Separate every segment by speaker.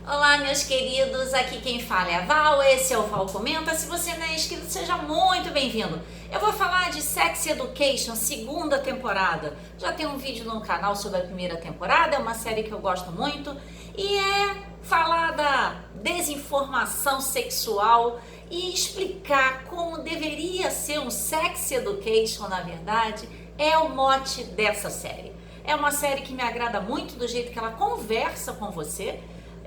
Speaker 1: Olá, meus queridos, aqui quem fala é a Val, esse é o Val Comenta. Se você não é inscrito, seja muito bem-vindo. Eu vou falar de Sex Education, segunda temporada. Já tem um vídeo no canal sobre a primeira temporada, é uma série que eu gosto muito e é falar da desinformação sexual e explicar como deveria ser um Sex Education, na verdade, é o mote dessa série. É uma série que me agrada muito do jeito que ela conversa com você,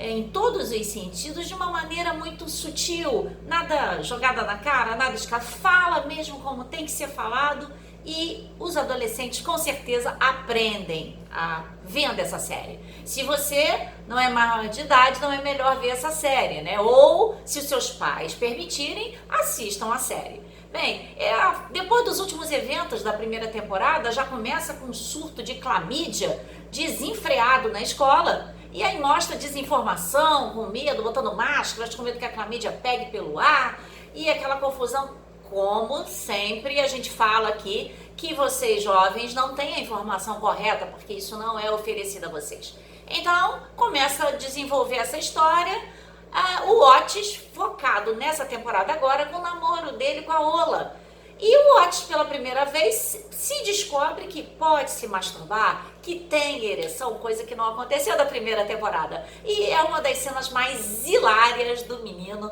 Speaker 1: em todos os sentidos, de uma maneira muito sutil, nada jogada na cara, nada escada, fala mesmo como tem que ser falado, e os adolescentes com certeza aprendem vendo essa série. Se você não é maior de idade, não é melhor ver essa série, né? Ou, se os seus pais permitirem, assistam a série. Bem, depois dos últimos eventos da primeira temporada, já começa com um surto de clamídia desenfreado na escola. E aí mostra desinformação, com medo, botando máscaras, com medo que a clamídia pegue pelo ar, e aquela confusão. Como sempre a gente fala aqui, que vocês jovens não têm a informação correta, porque isso não é oferecido a vocês. Então, começa a desenvolver essa história, o Otis, focado nessa temporada agora, com o namoro dele com a Ola. E o Otis, pela primeira vez, se descobre que pode se masturbar, que tem ereção, coisa que não aconteceu da primeira temporada. E é uma das cenas mais hilárias do menino,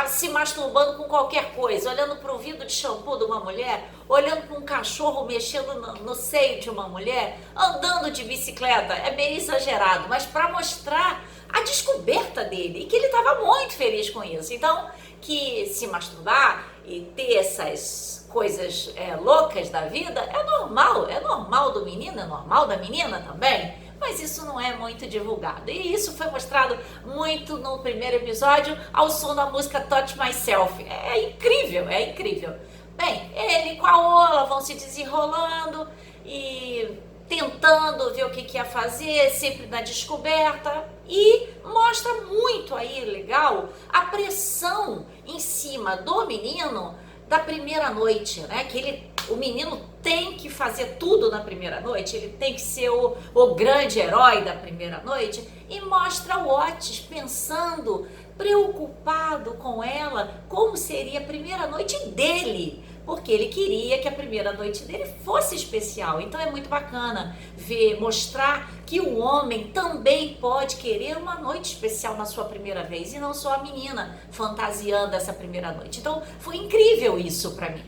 Speaker 1: se masturbando com qualquer coisa, olhando para o vidro de shampoo de uma mulher, olhando para um cachorro mexendo no seio de uma mulher, andando de bicicleta. É meio exagerado, mas para mostrar a descoberta dele, e que ele estava muito feliz com isso. Então, que se masturbar e ter essas coisas loucas da vida é normal do menino, é normal da menina também, mas isso não é muito divulgado. E isso foi mostrado muito no primeiro episódio ao som da música Touch Myself. É incrível, é incrível. Bem, ele com a Ola vão se desenrolando e tentando ver o que ia fazer, sempre na descoberta, e mostra muito aí, legal, a pressão em cima do menino da primeira noite, né? Que o menino tem que fazer tudo na primeira noite, ele tem que ser o grande herói da primeira noite, e mostra o Otis pensando, preocupado com ela, como seria a primeira noite dele, porque ele queria que a primeira noite dele fosse especial. Então é muito bacana mostrar que o homem também pode querer uma noite especial na sua primeira vez, e não só a menina fantasiando essa primeira noite. Então foi incrível isso pra mim.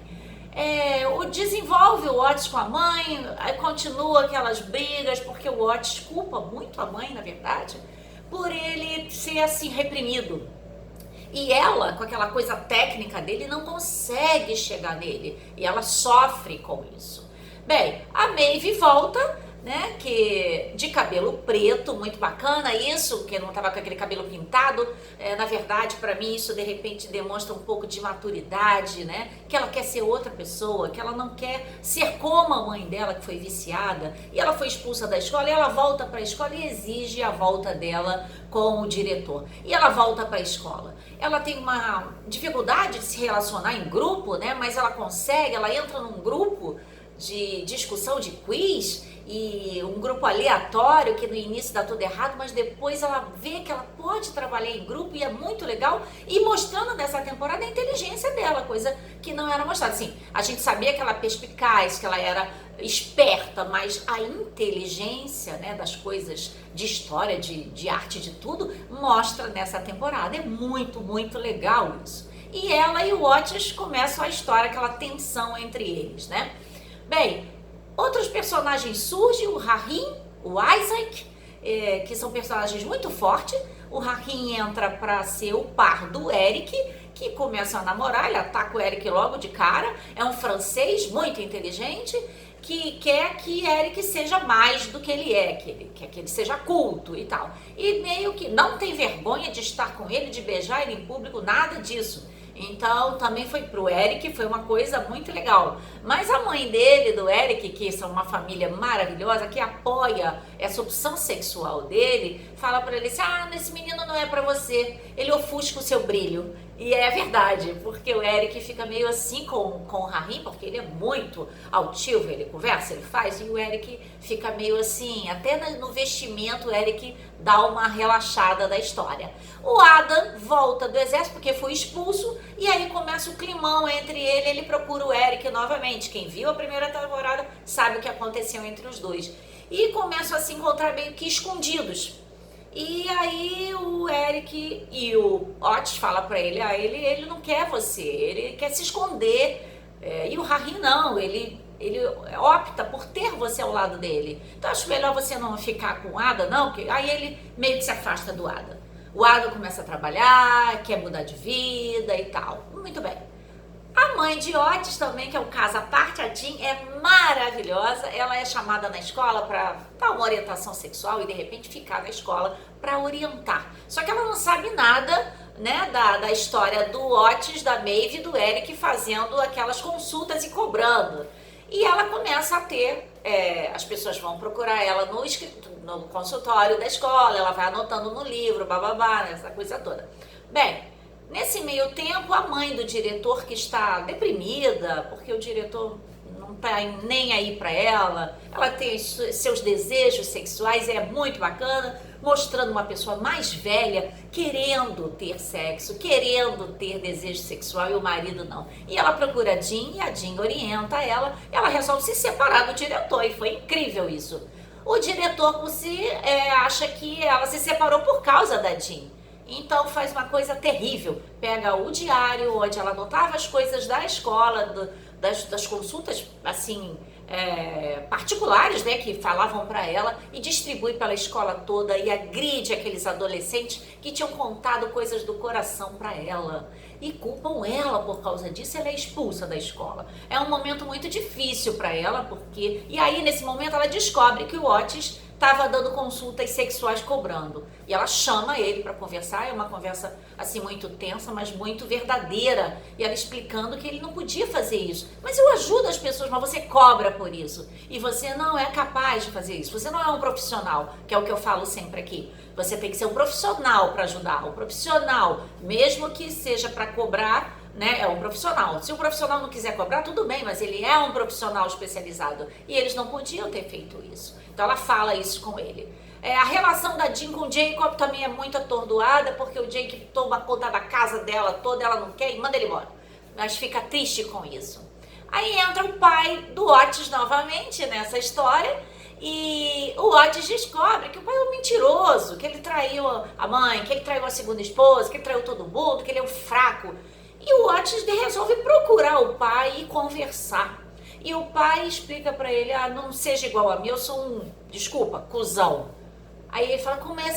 Speaker 1: Desenvolve o Otis com a mãe, aí continua aquelas brigas, porque o Otis culpa muito a mãe, na verdade, por ele ser assim reprimido. E ela, com aquela coisa técnica dele, não consegue chegar nele. E ela sofre com isso. Bem, a Maeve volta, né, de cabelo preto, muito bacana isso, que não estava com aquele cabelo pintado. Na verdade, para mim, isso de repente demonstra um pouco de maturidade, né, que ela quer ser outra pessoa, que ela não quer ser como a mãe dela, que foi viciada, e ela foi expulsa da escola, e ela volta para a escola e exige a volta dela com o diretor. E ela volta para a escola. Ela tem uma dificuldade de se relacionar em grupo, né, mas ela consegue, ela entra num grupo de discussão de quiz, e um grupo aleatório que no início dá tudo errado, mas depois ela vê que ela pode trabalhar em grupo, e é muito legal, e mostrando nessa temporada a inteligência dela, coisa que não era mostrada. Assim, a gente sabia que ela era perspicaz, que ela era esperta, mas a inteligência, né, das coisas de história, de arte, de tudo, mostra nessa temporada. É muito, muito legal isso. E ela e o Otis começam a história, aquela tensão entre eles, né? Bem, outros personagens surgem, o Rahim, o Isaac, que são personagens muito fortes. O Rahim entra para ser o par do Eric, que começa a namorar, ele ataca o Eric logo de cara. É um francês muito inteligente, que quer que Eric seja mais do que ele é, que ele quer que ele seja culto e tal. E meio que não tem vergonha de estar com ele, de beijar ele em público, nada disso. Então também foi pro Eric, foi uma coisa muito legal. Mas a mãe dele, do Eric, que são uma família maravilhosa, que apoia essa opção sexual dele, fala pra ele assim: esse menino não é pra você, ele ofusca o seu brilho. E é verdade, porque o Eric fica meio assim com o Rahim, porque ele é muito altivo, ele conversa, ele faz, e o Eric fica meio assim, até no vestimento o Eric dá uma relaxada da história. O Adam volta do exército porque foi expulso, e aí começa o climão entre ele procura o Eric novamente. Quem viu a primeira temporada sabe o que aconteceu entre os dois. E começam a se encontrar meio que escondidos. E aí o Eric e o Otis fala pra ele, ele não quer você, ele quer se esconder. E o Rahim não, ele opta por ter você ao lado dele. Então acho melhor você não ficar com o Ada, não, porque aí ele meio que se afasta do Ada. O Ada começa a trabalhar, quer mudar de vida e tal. Muito bem. A mãe de Otis também, que é um caso à parte, a Jean, é maravilhosa. Ela é chamada na escola para dar uma orientação sexual e de repente ficar na escola para orientar. Só que ela não sabe nada, né, da história do Otis, da Maeve e do Eric fazendo aquelas consultas e cobrando. E ela começa a ter, as pessoas vão procurar ela no consultório da escola, ela vai anotando no livro, bababá, essa coisa toda. Bem, nesse meio tempo, a mãe do diretor, que está deprimida, porque o diretor não está nem aí para ela tem seus desejos sexuais, é muito bacana, mostrando uma pessoa mais velha querendo ter sexo, querendo ter desejo sexual e o marido não. E ela procura a Jean e a Jean orienta ela resolve se separar do diretor e foi incrível isso. O diretor por si acha que ela se separou por causa da Jean. Então faz uma coisa terrível, pega o diário onde ela anotava as coisas da escola, das consultas assim particulares, né, que falavam para ela, e distribui pela escola toda e agride aqueles adolescentes que tinham contado coisas do coração para ela e culpam ela por causa disso. Ela é expulsa da escola. É um momento muito difícil para ela, porque e aí nesse momento ela descobre que o Otis estava dando consultas sexuais cobrando. E ela chama ele para conversar, é uma conversa assim muito tensa, mas muito verdadeira. E ela explicando que ele não podia fazer isso. Mas eu ajudo as pessoas, mas você cobra por isso. E você não é capaz de fazer isso. Você não é um profissional, que é o que eu falo sempre aqui. Você tem que ser um profissional para ajudar. Um profissional, mesmo que seja para cobrar, né, é um profissional. Se o profissional não quiser cobrar, tudo bem, mas ele é um profissional especializado. E eles não podiam ter feito isso. Então ela fala isso com ele. A relação da Jean com o Jacob também é muito atordoada, porque o Jacob toma conta da casa dela toda, ela não quer e manda ele embora. Mas fica triste com isso. Aí entra o pai do Otis novamente nessa história, e o Otis descobre que o pai é um mentiroso, que ele traiu a mãe, que ele traiu a segunda esposa, que ele traiu todo mundo, que ele é um fraco. E o Otis resolve procurar o pai e conversar. E o pai explica pra ele, não seja igual a mim, eu sou cuzão. Aí ele fala, como é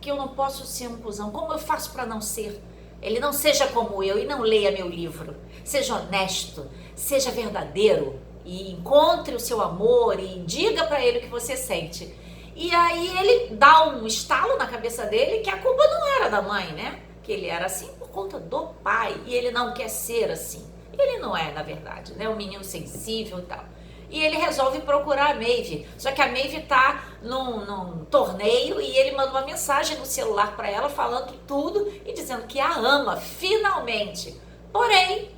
Speaker 1: que eu não posso ser um cuzão? Como eu faço pra não ser? Ele não seja como eu e não leia meu livro. Seja honesto, seja verdadeiro e encontre o seu amor e diga pra ele o que você sente. E aí ele dá um estalo na cabeça dele que a culpa não era da mãe, né? Que ele era assim por conta do pai e ele não quer ser assim. Ele não é, na verdade, né? Um menino sensível e tal. E ele resolve procurar a Maeve. Só que a Maeve tá num torneio e ele manda uma mensagem no celular para ela falando tudo e dizendo que a ama, finalmente. Porém,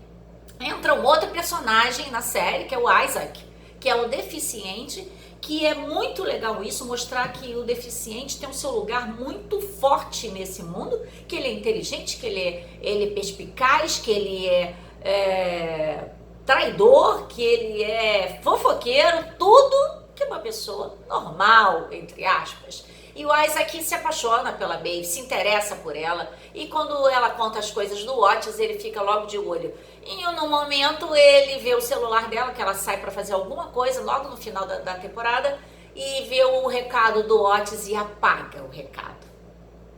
Speaker 1: entra um outro personagem na série, que é o Isaac, que é o deficiente, que é muito legal isso, mostrar que o deficiente tem o seu lugar muito forte nesse mundo, que ele é inteligente, que ele é perspicaz, que ele é traidor, que ele é fofoqueiro, tudo que uma pessoa normal, entre aspas. E o Isaac se apaixona pela Maeve, se interessa por ela, e quando ela conta as coisas do Otis, ele fica logo de olho. E no momento ele vê o celular dela, que ela sai para fazer alguma coisa, logo no final da temporada, e vê o recado do Otis e apaga o recado.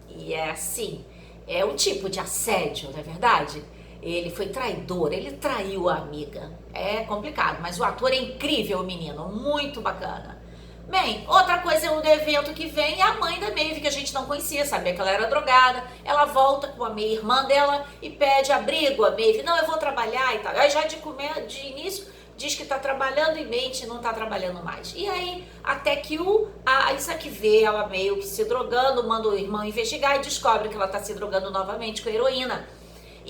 Speaker 1: E é assim, é um tipo de assédio, não é verdade? Ele foi traidor, ele traiu a amiga. É complicado, mas o ator é incrível, o menino, muito bacana. Bem, outra coisa do evento que vem é a mãe da Maeve, que a gente não conhecia, sabia que ela era drogada. Ela volta com a meia irmã dela e pede abrigo a Maeve. Não, eu vou trabalhar e tal. Aí já de início diz que tá trabalhando e mente não tá trabalhando mais. E aí, até que a Isaac vê ela meio que se drogando, manda o irmão investigar e descobre que ela tá se drogando novamente com heroína.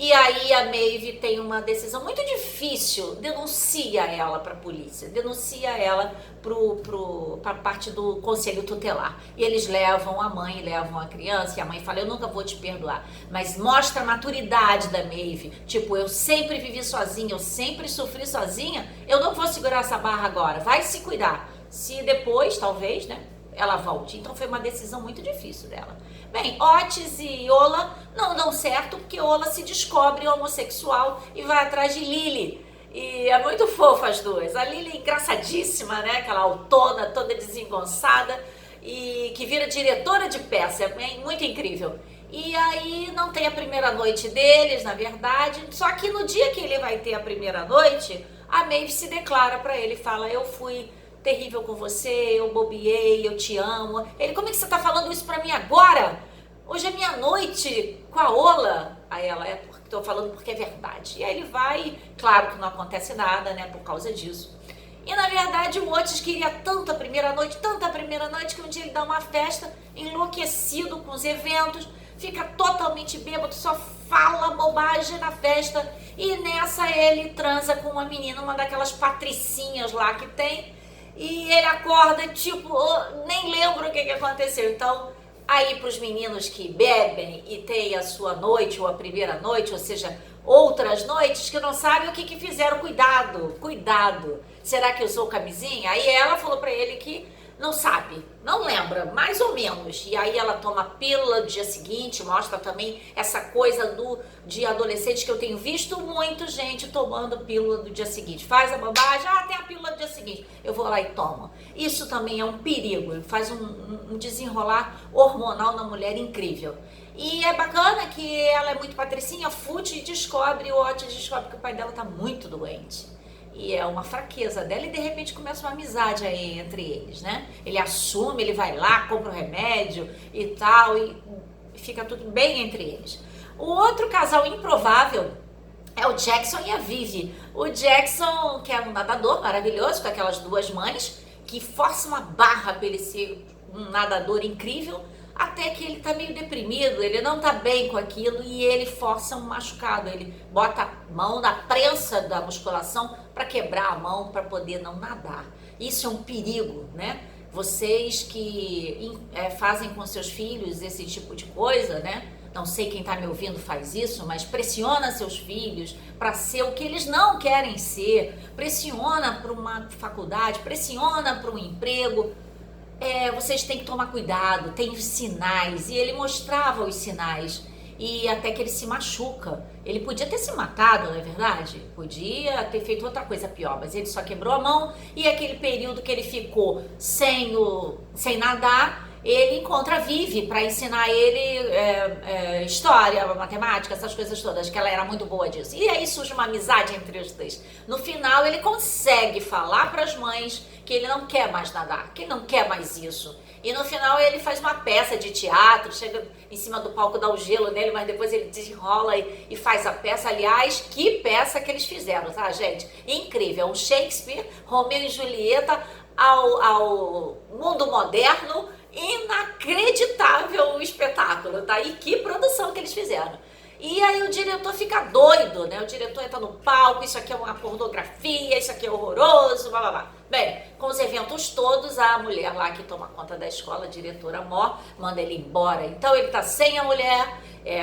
Speaker 1: E aí a Maeve tem uma decisão muito difícil, denuncia ela para a polícia, denuncia ela para a parte do conselho tutelar. E eles levam a mãe, levam a criança, e a mãe fala, eu nunca vou te perdoar. Mas mostra a maturidade da Maeve, tipo, eu sempre vivi sozinha, eu sempre sofri sozinha, eu não vou segurar essa barra agora, vai se cuidar. Se depois, talvez, né, ela volte. Então foi uma decisão muito difícil dela. Bem, Otis e Ola não dão certo porque Ola se descobre homossexual e vai atrás de Lily. E é muito fofa as duas. A Lily é engraçadíssima, né? Aquela autona, toda desengonçada e que vira diretora de peça. É muito incrível. E aí não tem a primeira noite deles, na verdade. Só que no dia que ele vai ter a primeira noite, a Maeve se declara pra ele e fala, eu fui terrível com você, eu bobeei, eu te amo. Ele, como é que você tá falando isso pra mim agora? Hoje é minha noite com a Ola. Aí ela, tô falando porque é verdade. E aí ele vai, claro que não acontece nada, né, por causa disso. E na verdade o Otis queria tanta primeira noite, que um dia ele dá uma festa, enlouquecido com os eventos, fica totalmente bêbado, só fala bobagem na festa. E nessa ele transa com uma menina, uma daquelas patricinhas lá que tem. E ele acorda, tipo, nem lembro o que aconteceu. Então, aí para os meninos que bebem e têm a sua noite ou a primeira noite, ou seja, outras noites que não sabem o que fizeram, cuidado, cuidado. Será que usou camisinha? Aí ela falou para ele que não sabe, não lembra, mais ou menos. E aí ela toma pílula no dia seguinte, mostra também essa coisa de adolescente que eu tenho visto muito gente tomando pílula do dia seguinte. Faz a bobagem, tem a pílula do dia seguinte, eu vou lá e tomo. Isso também é um perigo, faz um desenrolar hormonal na mulher incrível. E é bacana que ela é muito patricinha, fute e descobre, o Otis descobre que o pai dela tá muito doente. E é uma fraqueza dela e de repente começa uma amizade aí entre eles, né? Ele assume, ele vai lá, compra o remédio e tal, e fica tudo bem entre eles. O outro casal improvável é o Jackson e a Vivi. O Jackson, que é um nadador maravilhoso, com aquelas duas mães, que força uma barra para ele ser um nadador incrível, até que ele tá meio deprimido, ele não tá bem com aquilo e ele força um machucado, ele bota a mão na prensa da musculação para quebrar a mão para poder não nadar. Isso é um perigo, né? Vocês que fazem com seus filhos esse tipo de coisa, né? Não sei quem tá me ouvindo faz isso, mas pressiona seus filhos para ser o que eles não querem ser, pressiona para uma faculdade, pressiona para um emprego. Vocês têm que tomar cuidado, tem os sinais, e ele mostrava os sinais, e até que ele se machuca. Ele podia ter se matado, não é verdade? Podia ter feito outra coisa pior, mas ele só quebrou a mão, e aquele período que ele ficou sem nadar, ele encontra a Vivi para ensinar ele história, matemática, essas coisas todas, que ela era muito boa disso. E aí surge uma amizade entre os dois. No final, ele consegue falar para as mães que ele não quer mais nadar, que ele não quer mais isso. E no final ele faz uma peça de teatro, chega em cima do palco, dá o gelo nele, mas depois ele desenrola e faz a peça. Aliás, que peça que eles fizeram, tá, gente? Incrível, um Shakespeare, Romeu e Julieta ao mundo moderno, inacreditável o espetáculo, tá? E que produção que eles fizeram. E aí o diretor fica doido, né? O diretor entra no palco, isso aqui é uma pornografia, isso aqui é horroroso, blá blá blá. Bem, com os eventos todos, a mulher lá que toma conta da escola, a diretora Mó, manda ele embora. Então ele tá sem a mulher,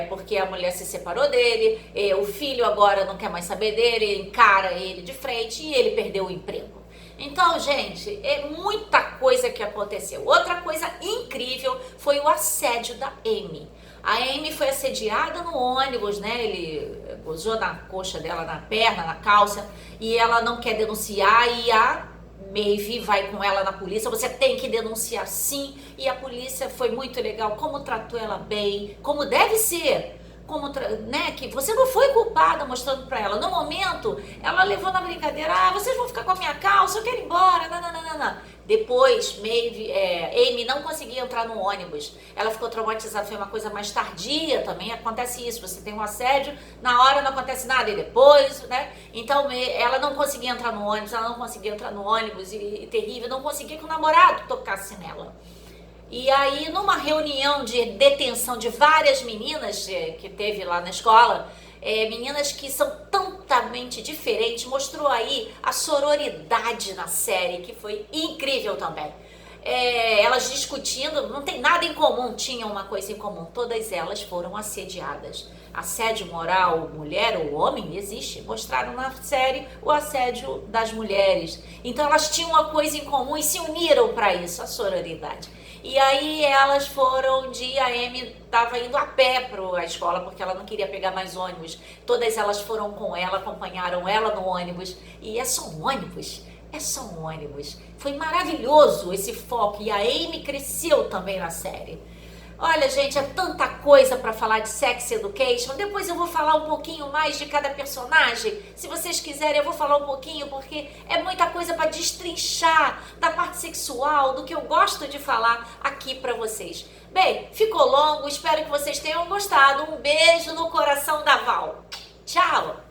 Speaker 1: porque a mulher se separou dele, o filho agora não quer mais saber dele, encara ele de frente e ele perdeu o emprego. Então, gente, é muita coisa que aconteceu. Outra coisa incrível foi o assédio da Amy. A Amy foi assediada no ônibus, né? Ele gozou na coxa dela, na perna, na calça, e ela não quer denunciar, e a Maeve vai com ela na polícia. Você tem que denunciar, sim. E a polícia foi muito legal, como tratou ela bem, como deve ser. Né, que você não foi culpada, mostrando pra ela. No momento, ela levou na brincadeira, vocês vão ficar com a minha calça, eu quero ir embora, não. Depois, Amy não conseguia entrar no ônibus, ela ficou traumatizada, foi uma coisa mais tardia também, acontece isso, você tem um assédio, na hora não acontece nada, e depois, né, então ela não conseguia entrar no ônibus, e terrível, não conseguia que o namorado tocasse nela. E aí, numa reunião de detenção de várias meninas que teve lá na escola, meninas que são totalmente diferentes, mostrou aí a sororidade na série, que foi incrível também. Elas discutindo, não tem nada em comum, tinham uma coisa em comum, todas elas foram assediadas. Assédio moral, mulher ou homem, existe. Mostraram na série o assédio das mulheres. Então elas tinham uma coisa em comum e se uniram para isso, a sororidade. E aí elas foram, um dia a Amy estava indo a pé para a escola, porque ela não queria pegar mais ônibus. Todas elas foram com ela, acompanharam ela no ônibus. E é só um ônibus. É só um ônibus. Foi maravilhoso esse foco e a Amy cresceu também na série. Olha, gente, é tanta coisa para falar de Sex Education. Depois eu vou falar um pouquinho mais de cada personagem. Se vocês quiserem, eu vou falar um pouquinho, porque é muita coisa para destrinchar da parte sexual, do que eu gosto de falar aqui para vocês. Bem, ficou longo, espero que vocês tenham gostado. Um beijo no coração da Val. Tchau!